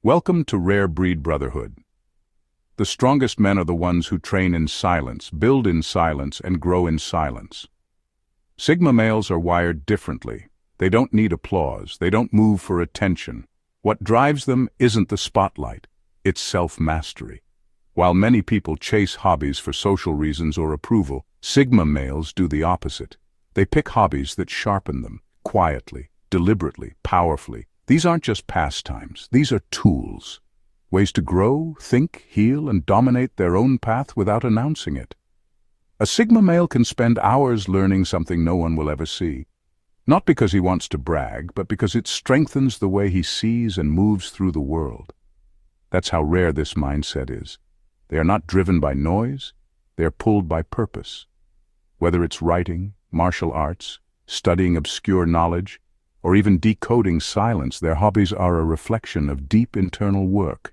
Welcome to Rare Breed Brotherhood. The strongest men are the ones who train in silence, build in silence, and grow in silence. Sigma males are wired differently. They don't need applause. They don't move for attention. What drives them isn't the spotlight. It's self-mastery. While many people chase hobbies for social reasons or approval, Sigma males do the opposite. They pick hobbies that sharpen them, quietly, deliberately, powerfully. These aren't just pastimes. These are tools. Ways to grow, think, heal, and dominate their own path without announcing it. A Sigma male can spend hours learning something no one will ever see. Not because he wants to brag, but because it strengthens the way he sees and moves through the world. That's how rare this mindset is. They are not driven by noise. They are pulled by purpose. Whether it's writing, martial arts, studying obscure knowledge, or even decoding silence, their hobbies are a reflection of deep internal work.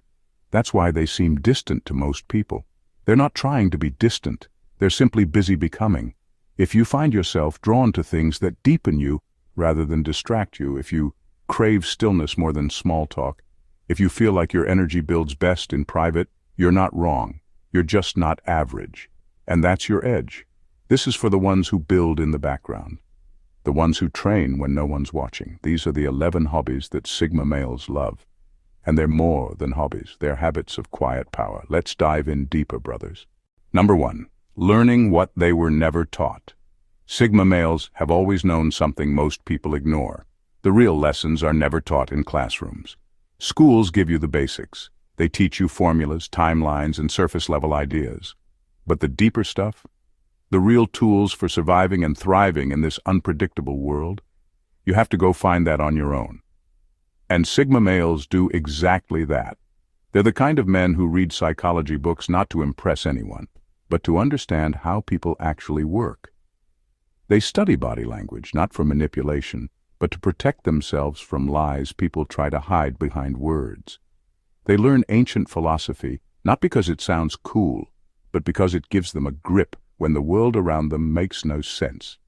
That's why they seem distant to most people. They're not trying to be distant. They're simply busy becoming. If you find yourself drawn to things that deepen you rather than distract you, if you crave stillness more than small talk, if you feel like your energy builds best in private, you're not wrong. You're just not average. And that's your edge. This is for the ones who build in the background. The ones who train when no one's watching. These are the 11 hobbies that Sigma males love. And they're more than hobbies. They're habits of quiet power. Let's dive in deeper, brothers. Number 1. Learning what they were never taught. Sigma males have always known something most people ignore. The real lessons are never taught in classrooms. Schools give you the basics. They teach you formulas, timelines, and surface-level ideas. But the deeper stuff, the real tools for surviving and thriving in this unpredictable world, you have to go find that on your own. And Sigma males do exactly that. They're the kind of men who read psychology books not to impress anyone, but to understand how people actually work. They study body language, not for manipulation, but to protect themselves from lies people try to hide behind words. They learn ancient philosophy, not because it sounds cool, but because it gives them a grip when the world around them makes no sense.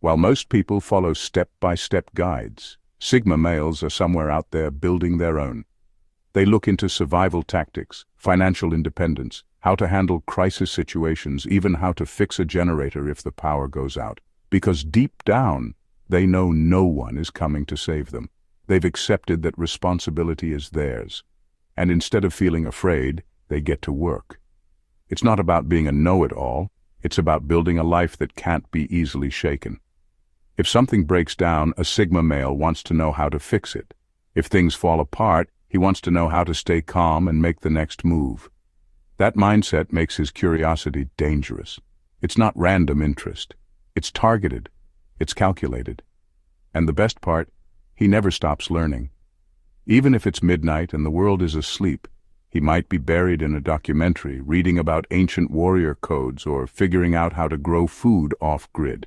While most people follow step-by-step guides, Sigma males are somewhere out there building their own. They look into survival tactics, financial independence, how to handle crisis situations, even how to fix a generator if the power goes out. Because deep down, they know no one is coming to save them. They've accepted that responsibility is theirs. And instead of feeling afraid, they get to work. It's not about being a know-it-all. It's about building a life that can't be easily shaken. If something breaks down, a Sigma male wants to know how to fix it. If things fall apart, he wants to know how to stay calm and make the next move. That mindset makes his curiosity dangerous. It's not random interest. It's targeted. It's calculated. And the best part, he never stops learning. Even if it's midnight and the world is asleep, he might be buried in a documentary, reading about ancient warrior codes or figuring out how to grow food off-grid.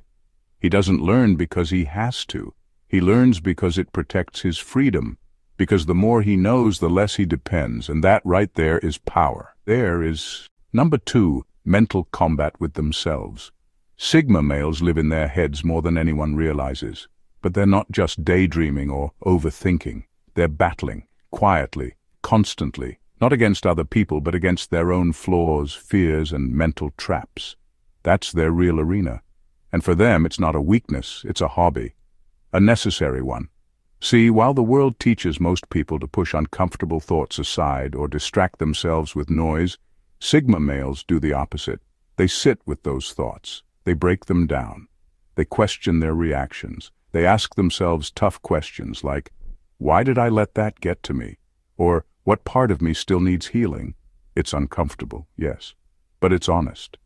He doesn't learn because he has to. He learns because it protects his freedom. Because the more he knows, the less he depends, and that right there is power. There is number 2, mental combat with themselves. Sigma males live in their heads more than anyone realizes. But they're not just daydreaming or overthinking. They're battling, quietly, constantly. Not against other people, but against their own flaws, fears, and mental traps. That's their real arena. And for them, it's not a weakness, it's a hobby. A necessary one. See, while the world teaches most people to push uncomfortable thoughts aside or distract themselves with noise, Sigma males do the opposite. They sit with those thoughts. They break them down. They question their reactions. They ask themselves tough questions like, why did I let that get to me? Or, what part of me still needs healing? It's uncomfortable, yes, but it's honest.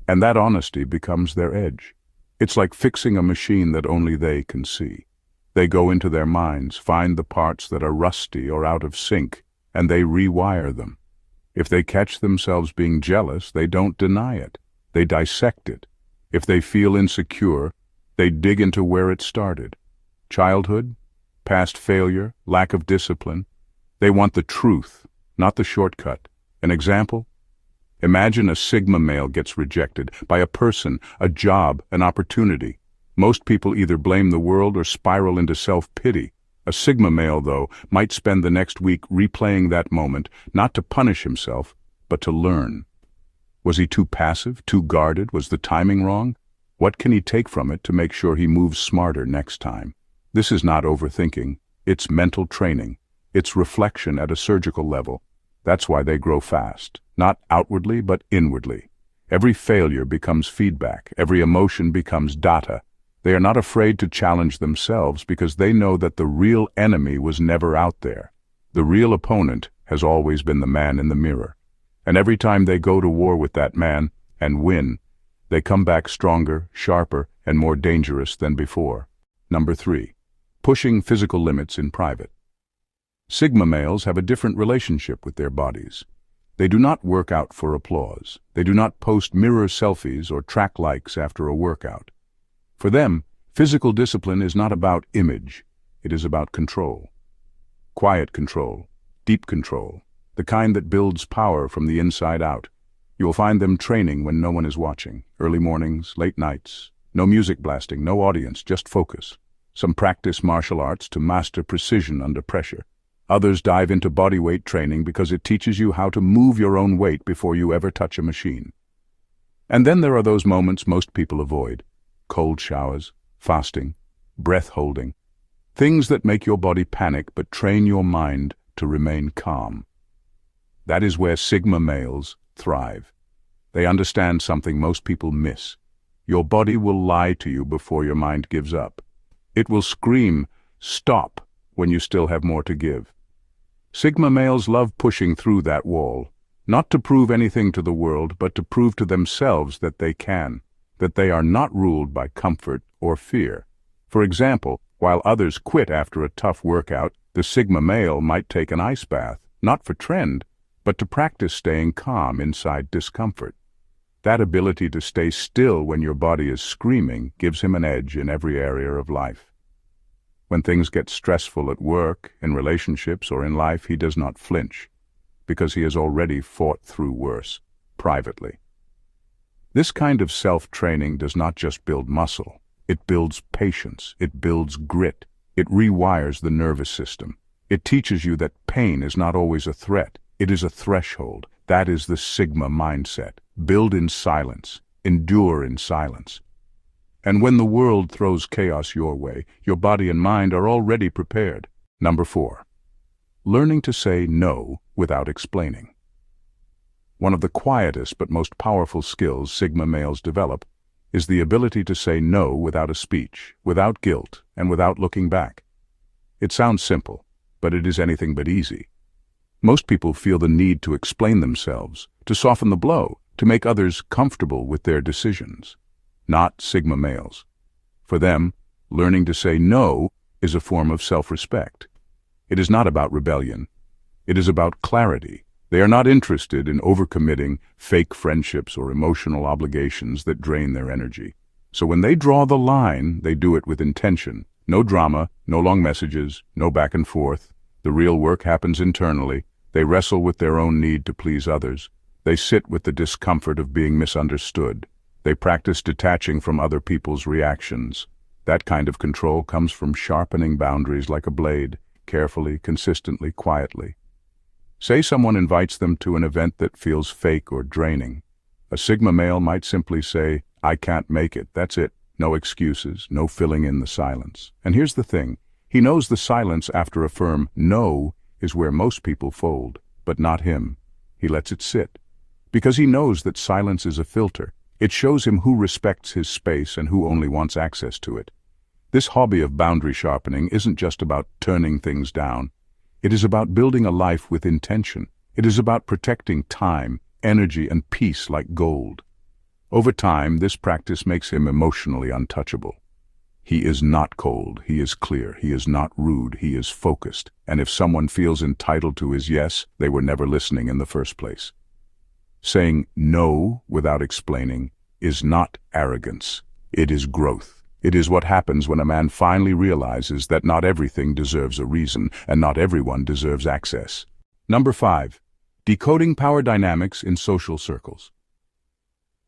And that honesty becomes their edge. It's like fixing a machine that only they can see. They go into their minds, find the parts that are rusty or out of sync, and they rewire them. If they catch themselves being jealous, they don't deny it. They dissect it. If they feel insecure, they dig into where it started. Childhood, past failure, lack of discipline. They want the truth, not the shortcut. An example? Imagine a Sigma male gets rejected by a person, a job, an opportunity. Most people either blame the world or spiral into self-pity. A A Sigma male, though, might spend the next week replaying that moment, not to punish himself, but to learn. Was he too passive, too guarded? Was the timing wrong? What can he take from it to make sure he moves smarter next time? This is not overthinking. It's mental training. It's reflection at a surgical level. That's why they grow fast. Not outwardly, but inwardly. Every failure becomes feedback. Every emotion becomes data. They are not afraid to challenge themselves because they know that the real enemy was never out there. The real opponent has always been the man in the mirror. And every time they go to war with that man and win, they come back stronger, sharper, and more dangerous than before. Number 3. Pushing physical limits in private. Sigma males have a different relationship with their bodies. They do not work out for applause. They do not post mirror selfies or track likes after a workout. For them, physical discipline is not about image. It is about control. Quiet control, deep control, the kind that builds power from the inside out. You will find them training when no one is watching. Early mornings, late nights, no music blasting, no audience, just focus. Some practice martial arts to master precision under pressure. Others dive into bodyweight training because it teaches you how to move your own weight before you ever touch a machine. And then there are those moments most people avoid. Cold showers, fasting, breath holding. Things that make your body panic but train your mind to remain calm. That is where Sigma males thrive. They understand something most people miss. Your body will lie to you before your mind gives up. It will scream, "Stop," when you still have more to give. Sigma males love pushing through that wall, not to prove anything to the world, but to prove to themselves that they can, that they are not ruled by comfort or fear. For example, while others quit after a tough workout, the Sigma male might take an ice bath, not for trend, but to practice staying calm inside discomfort. That ability to stay still when your body is screaming gives him an edge in every area of life. When things get stressful at work, in relationships, or in life, he does not flinch, because he has already fought through worse, privately. This kind of self-training does not just build muscle. It builds patience. It builds grit. It rewires the nervous system. It teaches you that pain is not always a threat. It is a threshold. That is the Sigma mindset. Build in silence. Endure in silence. And when the world throws chaos your way, your body and mind are already prepared. Number 4. Learning to say no without explaining. One of the quietest but most powerful skills Sigma males develop is the ability to say no without a speech, without guilt, and without looking back. It sounds simple, but it is anything but easy. Most people feel the need to explain themselves, to soften the blow, to make others comfortable with their decisions. Not Sigma males. For them, learning to say no is a form of self-respect. It is not about rebellion. It is about clarity. They are not interested in overcommitting, fake friendships, or emotional obligations that drain their energy. So when they draw the line, they do it with intention. No drama, no long messages, no back and forth. The real work happens internally. They wrestle with their own need to please others. They sit with the discomfort of being misunderstood. They practice detaching from other people's reactions. That kind of control comes from sharpening boundaries like a blade, carefully, consistently, quietly. Say someone invites them to an event that feels fake or draining. A Sigma male might simply say, "I can't make it." That's it. No excuses, no filling in the silence. And here's the thing. He knows the silence after a firm no is where most people fold, but not him. He lets it sit. Because he knows that silence is a filter. It shows him who respects his space and who only wants access to it. This hobby of boundary sharpening isn't just about turning things down. It is about building a life with intention. It is about protecting time, energy, and peace like gold. Over time, this practice makes him emotionally untouchable. He is not cold, he is clear, he is not rude, he is focused. And if someone feels entitled to his yes, they were never listening in the first place. Saying no without explaining is not arrogance. It is growth. It is what happens when a man finally realizes that not everything deserves a reason and not everyone deserves access. Number 5. Decoding power dynamics in social circles.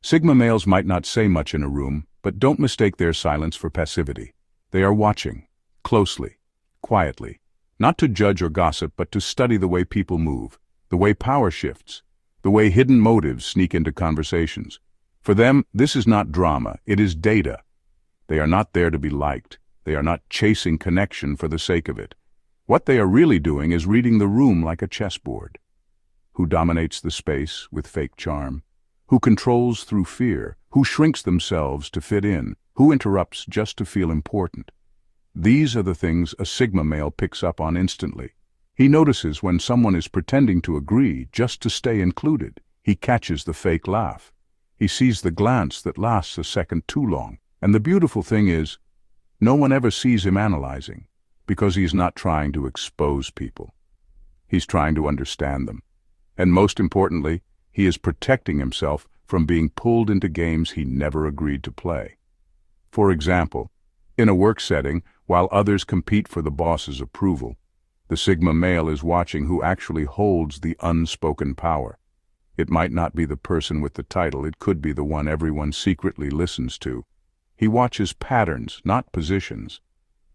Sigma males might not say much in a room, but don't mistake their silence for passivity. They are watching, closely, quietly, not to judge or gossip, but to study the way people move, the way power shifts, the way hidden motives sneak into conversations. For them, this is not drama, it is data. They are not there to be liked. They are not chasing connection for the sake of it. What they are really doing is reading the room like a chessboard. Who dominates the space with fake charm? Who controls through fear? Who shrinks themselves to fit in? Who interrupts just to feel important? These are the things a Sigma male picks up on instantly. He notices when someone is pretending to agree just to stay included. He catches the fake laugh. He sees the glance that lasts a second too long. And the beautiful thing is, no one ever sees him analyzing, because he's not trying to expose people. He's trying to understand them. And most importantly, he is protecting himself from being pulled into games he never agreed to play. For example, in a work setting, while others compete for the boss's approval, the Sigma male is watching who actually holds the unspoken power. It might not be the person with the title, it could be the one everyone secretly listens to. He watches patterns, not positions.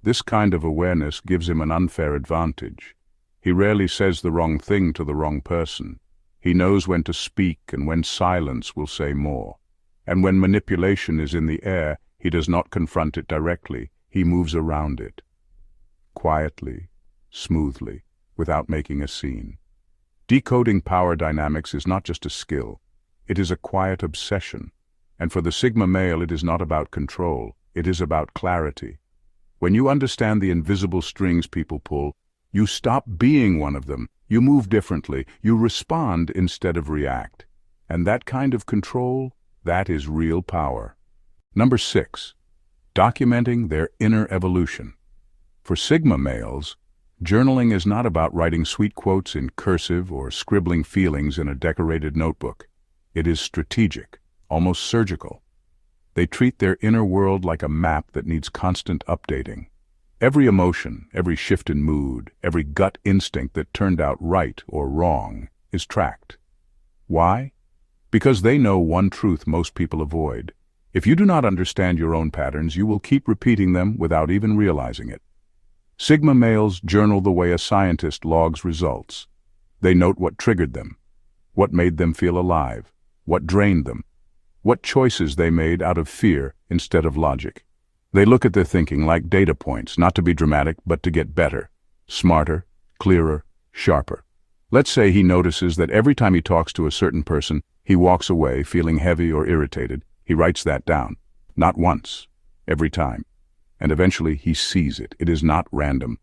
This kind of awareness gives him an unfair advantage. He rarely says the wrong thing to the wrong person. He knows when to speak and when silence will say more. And when manipulation is in the air, he does not confront it directly. He moves around it. Quietly, smoothly, without making a scene. Decoding power dynamics is not just a skill. It is a quiet obsession. And for the Sigma male, it is not about control. It is about clarity. When you understand the invisible strings people pull, you stop being one of them. You move differently. You respond instead of react. And that kind of control, that is real power. Number 6, documenting their inner evolution. For Sigma males, journaling is not about writing sweet quotes in cursive or scribbling feelings in a decorated notebook. It is strategic, almost surgical. They treat their inner world like a map that needs constant updating. Every emotion, every shift in mood, every gut instinct that turned out right or wrong is tracked. Why? Because they know one truth most people avoid. If you do not understand your own patterns, you will keep repeating them without even realizing it. Sigma males journal the way a scientist logs results. They note what triggered them, what made them feel alive, what drained them, what choices they made out of fear instead of logic. They look at their thinking like data points, not to be dramatic, but to get better, smarter, clearer, sharper. Let's say he notices that every time he talks to a certain person, he walks away feeling heavy or irritated. He writes that down. Not once, every time. And eventually he sees it. It is not random.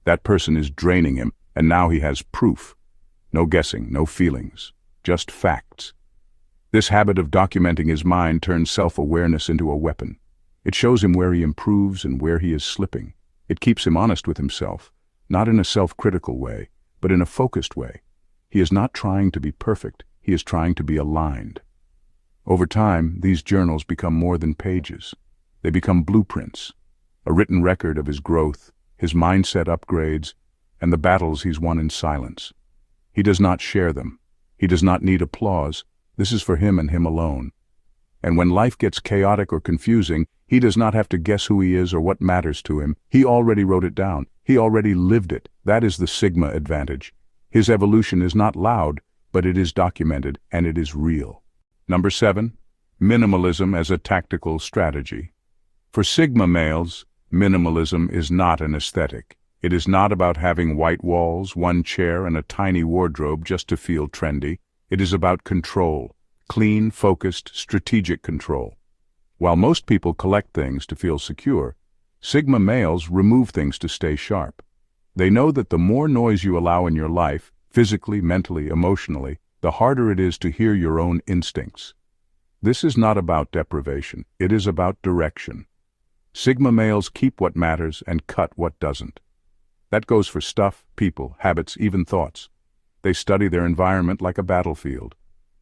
That person is draining him, and now he has proof. No guessing, no feelings, just facts. This habit of documenting his mind turns self-awareness into a weapon. It shows him where he improves and where he is slipping. It keeps him honest with himself, not in a self-critical way, but in a focused way. He is not trying to be perfect. He is trying to be aligned. Over time, these journals become more than pages. They become blueprints, a written record of his growth, his mindset upgrades, and the battles he's won in silence. He does not share them. He does not need applause. This is for him and him alone. And when life gets chaotic or confusing, he does not have to guess who he is or what matters to him. He already wrote it down. He already lived it. That is the Sigma advantage. His evolution is not loud, but it is documented, and it is real. Number 7, minimalism as a tactical strategy. For Sigma males, minimalism is not an aesthetic. It is not about having white walls, one chair, and a tiny wardrobe just to feel trendy. It is about control, clean, focused, strategic control. While most people collect things to feel secure, Sigma males remove things to stay sharp. They know that the more noise you allow in your life, physically, mentally, emotionally, the harder it is to hear your own instincts. This is not about deprivation. It is about direction. Sigma males keep what matters and cut what doesn't. That goes for stuff, people, habits, even thoughts. They study their environment like a battlefield.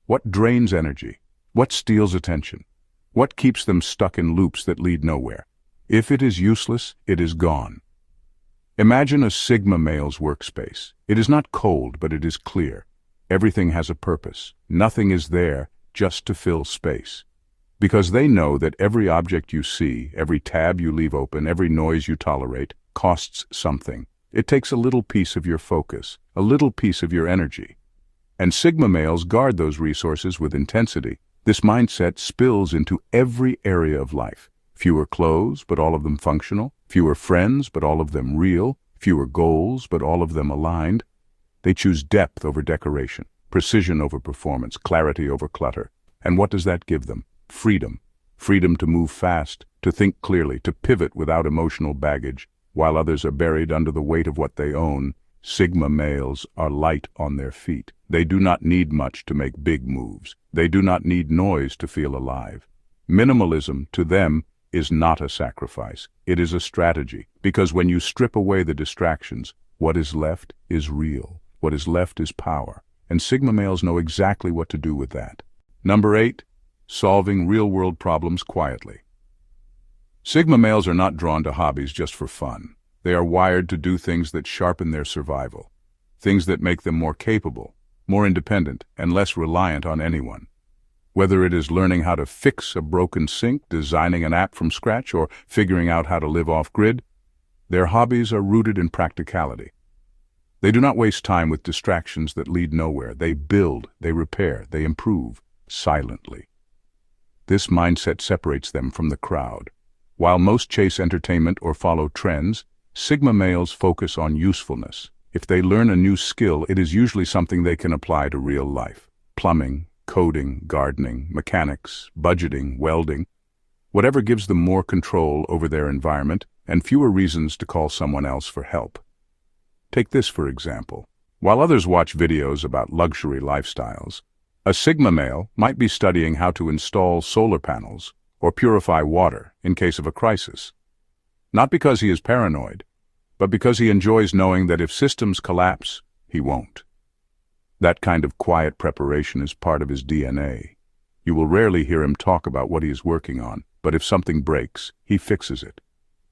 What drains energy? What steals attention? What keeps them stuck in loops that lead nowhere? If it is useless, it is gone. Imagine a Sigma male's workspace. It is not cold, but it is clear. Everything has a purpose. Nothing is there just to fill space. Because they know that every object you see, every tab you leave open, every noise you tolerate, costs something. It takes a little piece of your focus, a little piece of your energy. And Sigma males guard those resources with intensity. This mindset spills into every area of life. Fewer clothes, but all of them functional. Fewer friends, but all of them real. Fewer goals, but all of them aligned. They choose depth over decoration, precision over performance, clarity over clutter. And what does that give them? Freedom. Freedom to move fast, to think clearly, to pivot without emotional baggage. While others are buried under the weight of what they own, Sigma males are light on their feet. They do not need much to make big moves. They do not need noise to feel alive. Minimalism, to them, is not a sacrifice. It is a strategy, because when you strip away the distractions, what is left is real. What is left is power. And Sigma males know exactly what to do with that. Number 8. Solving real-world problems quietly. Sigma males are not drawn to hobbies just for fun. They are wired to do things that sharpen their survival, things that make them more capable, more independent, and less reliant on anyone. Whether it is learning how to fix a broken sink, designing an app from scratch, or figuring out how to live off-grid, their hobbies are rooted in practicality. They do not waste time with distractions that lead nowhere. They build, they repair, they improve, silently. This mindset separates them from the crowd. While most chase entertainment or follow trends, Sigma males focus on usefulness. If they learn a new skill, it is usually something they can apply to real life. Plumbing, coding, gardening, mechanics, budgeting, welding. Whatever gives them more control over their environment and fewer reasons to call someone else for help. Take this for example. While others watch videos about luxury lifestyles, a Sigma male might be studying how to install solar panels or purify water in case of a crisis. Not because he is paranoid, but because he enjoys knowing that if systems collapse, he won't. That kind of quiet preparation is part of his DNA. You will rarely hear him talk about what he is working on, but if something breaks, he fixes it.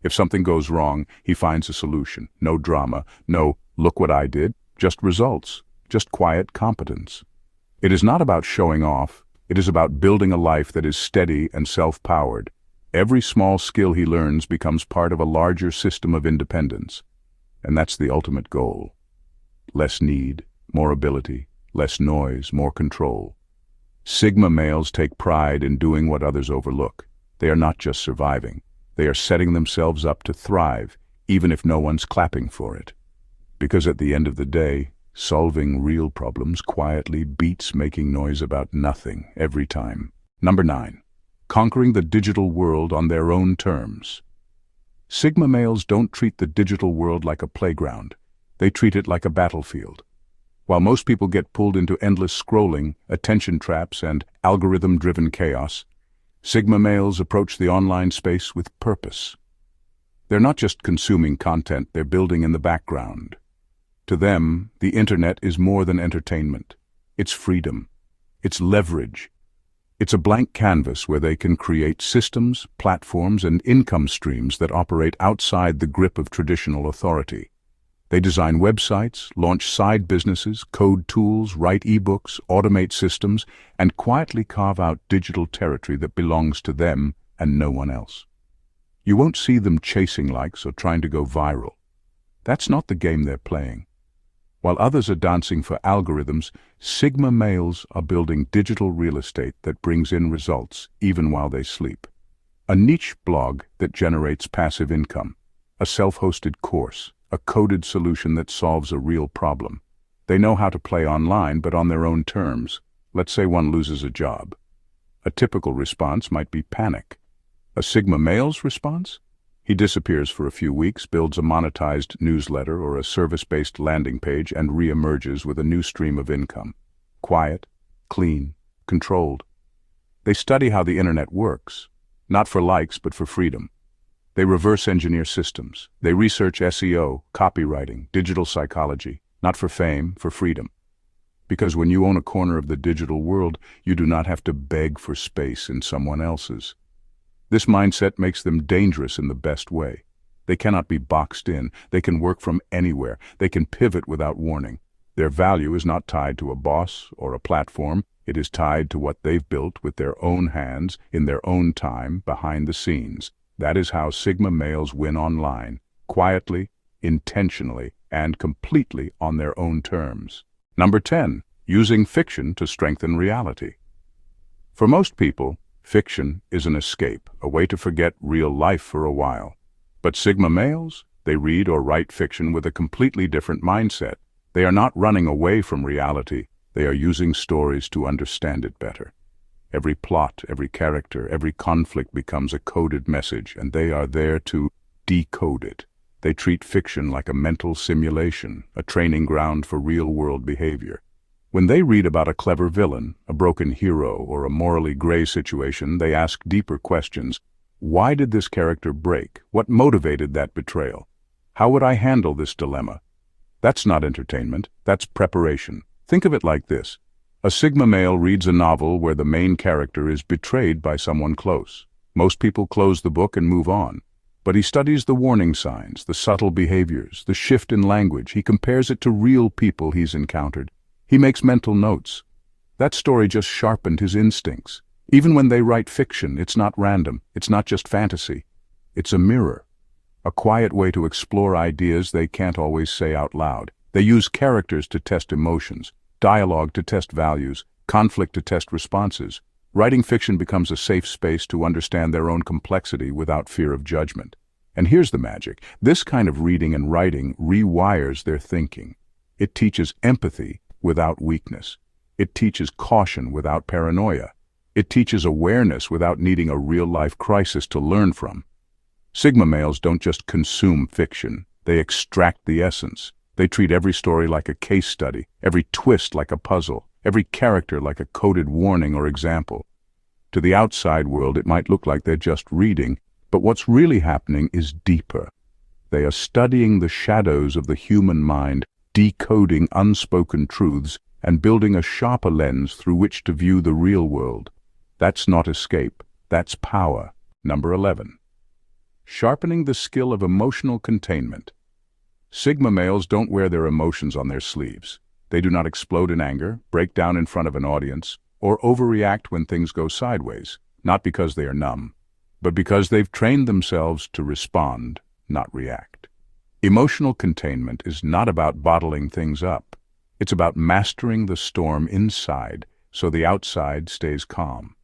If something goes wrong, he finds a solution. No drama, no "look what I did," just results, just quiet competence. It is not about showing off. It is about building a life that is steady and self-powered. Every small skill he learns becomes part of a larger system of independence. And that's the ultimate goal. Less need, more ability, less noise, more control. Sigma males take pride in doing what others overlook. They are not just surviving. They are setting themselves up to thrive, even if no one's clapping for it. Because at the end of the day, solving real problems quietly beats making noise about nothing every time. Number 9. Conquering the digital world on their own terms. Sigma males don't treat the digital world like a playground. They treat it like a battlefield. While most people get pulled into endless scrolling, attention traps, and algorithm-driven chaos, Sigma males approach the online space with purpose. They're not just consuming content, they're building in the background. To them, the internet is more than entertainment. It's freedom. It's leverage. It's a blank canvas where they can create systems, platforms, and income streams that operate outside the grip of traditional authority. They design websites, launch side businesses, code tools, write ebooks, automate systems, and quietly carve out digital territory that belongs to them and no one else. You won't see them chasing likes or trying to go viral. That's not the game they're playing. While others are dancing for algorithms, Sigma males are building digital real estate that brings in results even while they sleep. A niche blog that generates passive income, a self-hosted course, a coded solution that solves a real problem. They know how to play online, but on their own terms. Let's say one loses a job. A typical response might be panic. A Sigma male's response? He disappears for a few weeks, builds a monetized newsletter or a service-based landing page, and re-emerges with a new stream of income. Quiet, clean, controlled. They study how the internet works, not for likes but for freedom. They reverse engineer systems. They research SEO, copywriting, digital psychology, not for fame, for freedom. Because when you own a corner of the digital world, you do not have to beg for space in someone else's. This mindset makes them dangerous in the best way. They cannot be boxed in. They can work from anywhere. They can pivot without warning. Their value is not tied to a boss or a platform. It is tied to what they've built with their own hands, in their own time, behind the scenes. That is how Sigma males win online. quietly, intentionally, and completely on their own terms. Number 10. Using fiction to strengthen reality. For most people, fiction is an escape, a way to forget real life for a while. But Sigma males, they read or write fiction with a completely different mindset. They are not running away from reality, they are using stories to understand it better. Every plot, every character, every conflict becomes a coded message, and they are there to decode it. They treat fiction like a mental simulation, a training ground for real-world behavior. When they read about a clever villain, a broken hero, or a morally gray situation, they ask deeper questions. Why did this character break? What motivated that betrayal? How would I handle this dilemma? That's not entertainment, that's preparation. Think of it like this. A Sigma male reads a novel where the main character is betrayed by someone close. Most people close the book and move on. But he studies the warning signs, the subtle behaviors, the shift in language. He compares it to real people he's encountered. He makes mental notes. That story just sharpened his instincts. Even when they write fiction, it's not random. It's not just fantasy. It's a mirror. A quiet way to explore ideas they can't always say out loud. They use characters to test emotions, dialogue to test values, conflict to test responses. Writing fiction becomes a safe space to understand their own complexity without fear of judgment. And here's the magic. This kind of reading and writing rewires their thinking. It teaches empathy without weakness. It teaches caution without paranoia. It teaches awareness without needing a real-life crisis to learn from. Sigma males don't just consume fiction. They extract the essence. They treat every story like a case study, every twist like a puzzle, every character like a coded warning or example. To the outside world, it might look like they're just reading, but what's really happening is deeper. They are studying the shadows of the human mind, decoding unspoken truths, and building a sharper lens through which to view the real world. That's not escape, that's power. Number 11. Sharpening the skill of emotional containment. Sigma males don't wear their emotions on their sleeves. They do not explode in anger, break down in front of an audience, or overreact when things go sideways, not because they are numb, but because they've trained themselves to respond, not react. Emotional containment is not about bottling things up. It's about mastering the storm inside so the outside stays calm.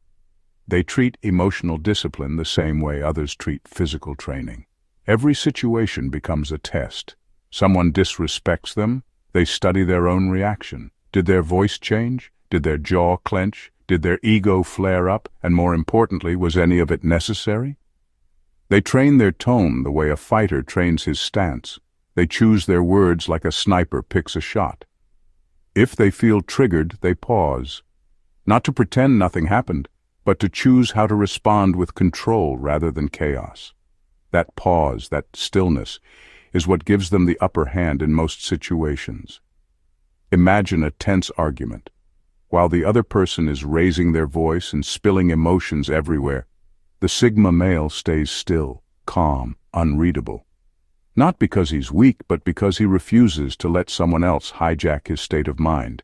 They treat emotional discipline the same way others treat physical training. Every situation becomes a test. Someone disrespects them, they study their own reaction. Did their voice change? Did their jaw clench? Did their ego flare up? And more importantly, was any of it necessary? They train their tone the way a fighter trains his stance. They choose their words like a sniper picks a shot. If they feel triggered, they pause. Not to pretend nothing happened, but to choose how to respond with control rather than chaos. That pause, that stillness, is what gives them the upper hand in most situations. Imagine a tense argument. While the other person is raising their voice and spilling emotions everywhere, the Sigma male stays still, calm, unreadable. Not because he's weak, but because he refuses to let someone else hijack his state of mind.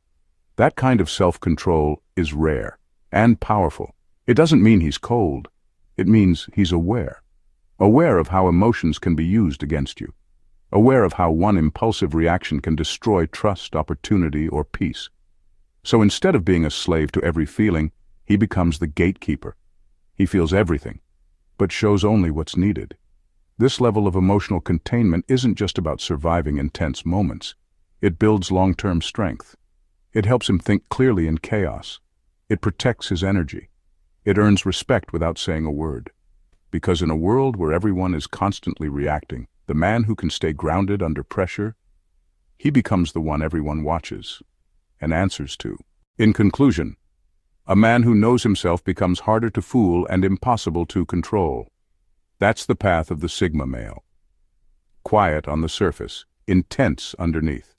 That kind of self-control is rare and powerful. It doesn't mean he's cold. It means he's aware. Aware of how emotions can be used against you. Aware of how one impulsive reaction can destroy trust, opportunity, or peace. So instead of being a slave to every feeling, he becomes the gatekeeper. He feels everything, but shows only what's needed. This level of emotional containment isn't just about surviving intense moments. It builds long-term strength. It helps him think clearly in chaos. It protects his energy. It earns respect without saying a word. Because in a world where everyone is constantly reacting, the man who can stay grounded under pressure, he becomes the one everyone watches and answers to. In conclusion, a man who knows himself becomes harder to fool and impossible to control. That's the path of the Sigma male. Quiet on the surface, intense underneath.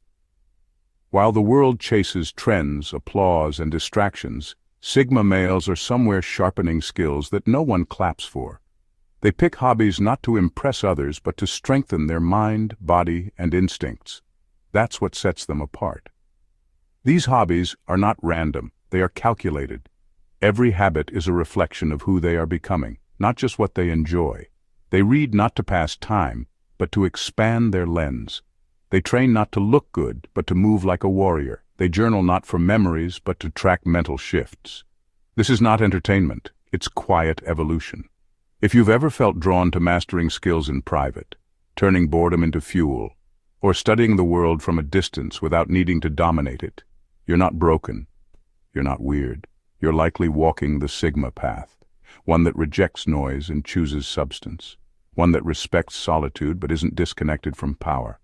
While the world chases trends, applause, and distractions, Sigma males are somewhere sharpening skills that no one claps for. They pick hobbies not to impress others, but to strengthen their mind, body, and instincts. That's what sets them apart. These hobbies are not random, they are calculated. Every habit is a reflection of who they are becoming, not just what they enjoy. They read not to pass time, but to expand their lens. They train not to look good, but to move like a warrior. They journal not for memories, but to track mental shifts. This is not entertainment, it's quiet evolution. If you've ever felt drawn to mastering skills in private, turning boredom into fuel, or studying the world from a distance without needing to dominate it, you're not broken, you're not weird. You're likely walking the Sigma path, one that rejects noise and chooses substance, one that respects solitude but isn't disconnected from power.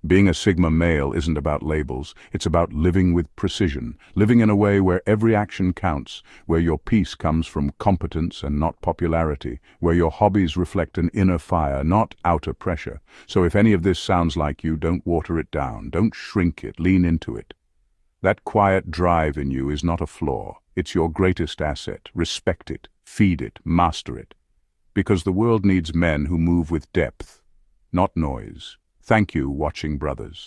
Being a Sigma male isn't about labels, it's about living with precision, living in a way where every action counts, where your peace comes from competence and not popularity, where your hobbies reflect an inner fire, not outer pressure. So if any of this sounds like you, don't water it down, don't shrink it, lean into it. That quiet drive in you is not a flaw, it's your greatest asset. Respect it, feed it, master it. Because the world needs men who move with depth, not noise. Thank you, watching brothers.